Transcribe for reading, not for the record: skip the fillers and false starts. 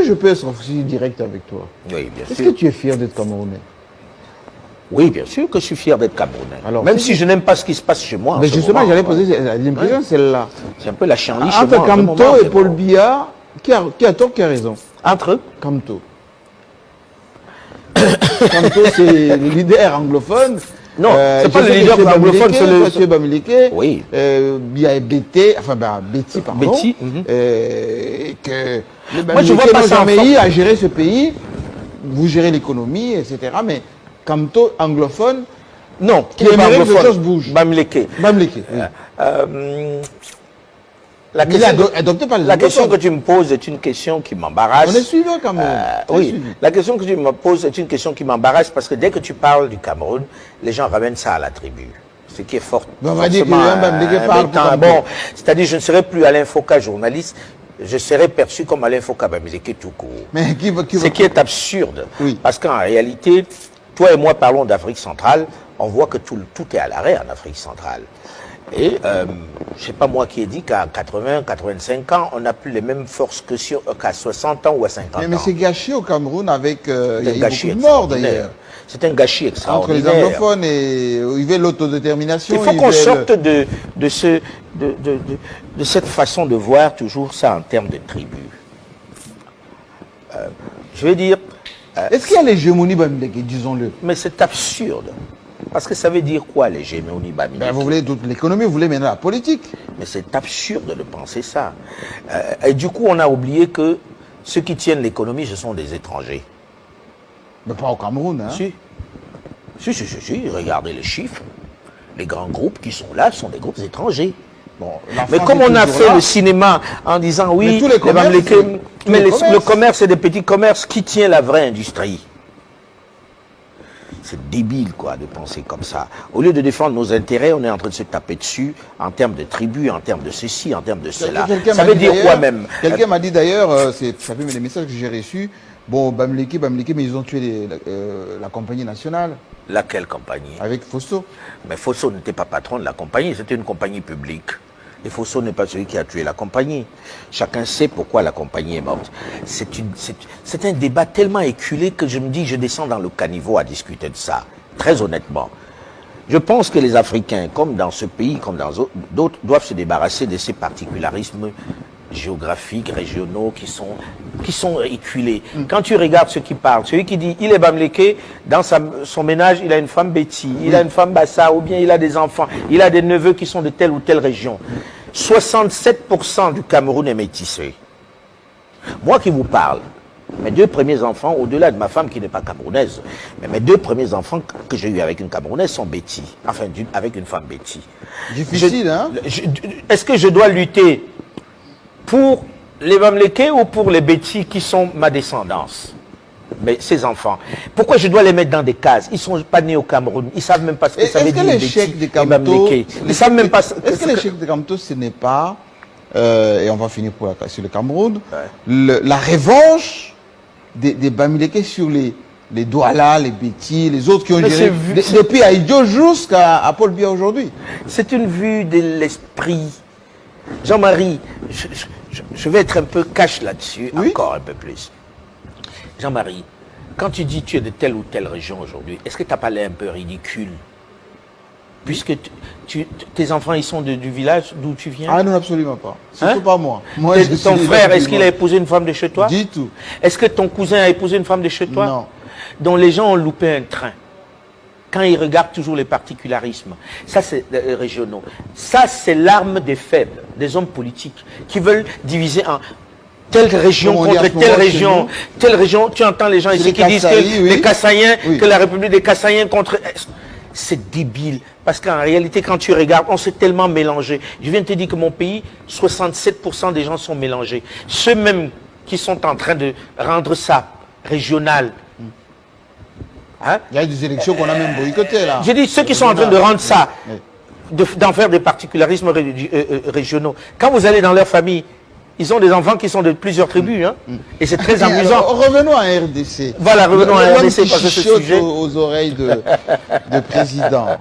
je peux être aussi direct avec toi. Oui, bien sûr. Est-ce que tu es fier d'être Camerounais? Oui, bien sûr que je suis fier d'être Camerounais. Alors, même si je n'aime pas ce qui se passe chez moi. Mais justement, j'allais poser l'impression, celle-là. C'est un peu la chienlit chez Entre moi. Camto et Paul Biya, qui a tort, qui a raison? Entre eux? Camto. Camto, c'est le leader anglophone. Non, c'est pas le leader anglophone, c'est le... Monsieur Bamileke. Oui. Biya est Betty, enfin, Betty, pardon. Betty. Et que le Moi, je vois pas ça Bamileke a géré ce pays, vous gérez l'économie, etc. Mais Camto, anglophone, non, qui aimerait que les choses bougent. Bamileke. Bamileke. La question que tu me poses est une question qui m'embarrasse. On est suivant quand même. Oui, la question que tu me poses est une question qui m'embarrasse parce que dès que tu parles du Cameroun, les gens ramènent ça à la tribu. Ce qui est fort. On va dire que bon, c'est-à-dire je ne serai plus Alain Foka journaliste, je serai perçu comme Alain Foka Bamileke tout court. Mais ce qui est absurde. Oui. Parce qu'en réalité, toi et moi parlons d'Afrique centrale, on voit que tout est à l'arrêt en Afrique centrale. Et je ne sais pas moi qui ai dit qu'à 80, 85 ans, on n'a plus les mêmes forces qu'à 60 ans ou à 50 ans. Mais c'est gâché au Cameroun avec il y a eu beaucoup de morts d'ailleurs. C'est un gâchis extraordinaire. Entre les anglophones et il y avait l'autodétermination. Il faut qu'on sorte de cette façon de voir toujours ça en termes de tribus. Je veux dire... Est-ce qu'il y a l'hégémonie Bamileke, disons-le? Mais c'est absurde. Parce que ça veut dire quoi, l'hégémonie Bamileke? Vous voulez toute l'économie, vous voulez maintenant la politique. Mais c'est absurde de penser ça. Et du coup, on a oublié que ceux qui tiennent l'économie, ce sont des étrangers. Mais pas au Cameroun, hein? Si, regardez les chiffres. Les grands groupes qui sont là sont des groupes étrangers. Bon, mais comme on a fait le cinéma en disant oui, le commerce c'est des petits commerces, qui tient la vraie industrie? C'est débile, quoi, de penser comme ça. Au lieu de défendre nos intérêts, on est en train de se taper dessus en termes de tribus, en termes de ceci, en termes de cela. Ça veut dire quoi même? Quelqu'un m'a dit d'ailleurs, c'est les messages que j'ai reçus, bon, Bamileke, mais ils ont tué la compagnie nationale. Laquelle compagnie? Avec Fosso. Mais Fosso n'était pas patron de la compagnie, c'était une compagnie publique. Et Fosso n'est pas celui qui a tué la compagnie. Chacun sait pourquoi la compagnie est morte. C'est un débat tellement éculé que je me dis, je descends dans le caniveau à discuter de ça. Très honnêtement. Je pense que les Africains, comme dans ce pays, comme dans d'autres, doivent se débarrasser de ces particularismes géographiques, régionaux, qui sont éculés. Quand tu regardes ceux qui parlent, celui qui dit, il est Bamileke, dans son ménage, il a une femme Betty, il a une femme Bassa, ou bien il a des enfants, il a des neveux qui sont de telle ou telle région. 67% du Cameroun est métissé. Moi qui vous parle, mes deux premiers enfants, au-delà de ma femme qui n'est pas camerounaise, mais mes deux premiers enfants que j'ai eus avec une camerounaise sont Betty, enfin avec une femme Betty. Difficile, hein? Est-ce que je dois lutter pour les Bamileke ou pour les Betty qui sont ma descendance? Mais ces enfants, pourquoi je dois les mettre dans des cases? Ils ne sont pas nés au Cameroun, ils ne savent même pas ce que ça veut dire. Ils savent même pas. Est-ce que l'échec de Camto, ce n'est pas, et on va finir sur le Cameroun, la revanche des Bamileke sur les Douala, les Betty, les autres qui ont géré depuis Aïdjo jusqu'à Paul Biya aujourd'hui? C'est une vue de l'esprit. Jean-Marie, je vais être un peu cash là-dessus, encore un peu plus. Jean-Marie, quand tu dis tu es de telle ou telle région aujourd'hui, est-ce que tu n'as pas l'air un peu ridicule? Puisque tes enfants, ils sont du village d'où tu viens? Ah non, absolument pas. Surtout pas moi. Ton frère, est-ce qu'il a épousé une femme de chez toi? Du tout. Est-ce que ton cousin a épousé une femme de chez toi? Non. Donc les gens ont loupé un train. Quand ils regardent toujours les particularismes, ça c'est régionaux. Ça c'est l'arme des faibles, des hommes politiques qui veulent diviser en telle région contre telle région. Telle région, tu entends les gens ici qui disent que les Kassaïens, que la République des Kassaïens contre... C'est débile, parce qu'en réalité, quand tu regardes, on s'est tellement mélangé. Je viens de te dire que mon pays, 67% des gens sont mélangés. Ceux même qui sont en train de rendre ça régional. Hein? Il y a des élections qu'on a même boycottées là. J'ai dit ceux qui sont en train de rendre ça, d'en faire des particularismes régionaux. Quand vous allez dans leur famille, ils ont des enfants qui sont de plusieurs tribus, hein, et c'est très amusant. Alors, revenons à RDC. Voilà, revenons à RDC parce que ce sujet aux oreilles de président.